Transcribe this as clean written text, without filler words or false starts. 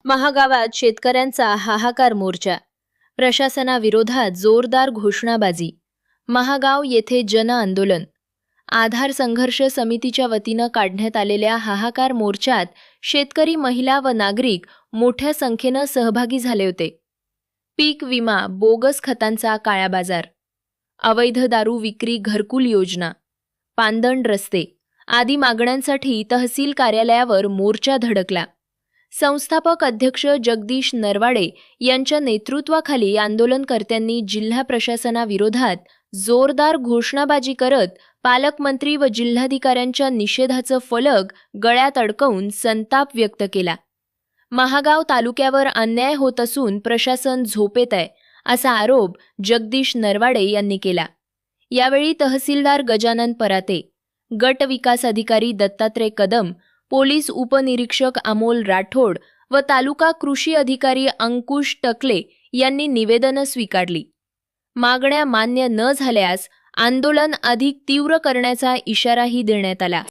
महागावात शेतकऱ्यांचा हाहाकार मोर्चा. प्रशासनाविरोधात जोरदार घोषणाबाजी. महागाव येथे जन आंदोलन. आधार संघर्ष समितीच्या वतीनं काढण्यात आलेल्या हाहाकार मोर्चात शेतकरी, महिला व नागरिक मोठ्या संख्येनं सहभागी झाले होते. पीक विमा, बोगस खतांचा काळा बाजार, अवैध दारू विक्री, घरकुल योजना, पांदण रस्ते आदी मागण्यांसाठी तहसील कार्यालयावर मोर्चा धडकला. संस्थापक अध्यक्ष जगदीश नरवाडे यांच्या नेतृत्वाखाली आंदोलनकर्त्यांनी जिल्हा प्रशासनाविरोधात जोरदार घोषणाबाजी करत पालकमंत्री व जिल्हाधिकाऱ्यांच्या निषेधाचं फलक गळ्यात अडकवून संताप व्यक्त केला. महागाव तालुक्यावर अन्याय होत असून प्रशासन झोपेत आहे, असा आरोप जगदीश नरवाडे यांनी केला. यावेळी तहसीलदार गजानन पराते, गट विकास अधिकारी दत्तात्रय कदम, पोलीस उपनिरीक्षक अमोल राठोड व तालुका कृषी अधिकारी अंकुश टकले यांनी निवेदनं स्वीकारली. मागण्या मान्य न झाल्यास आंदोलन अधिक तीव्र करण्याचा इशाराही देण्यात आला.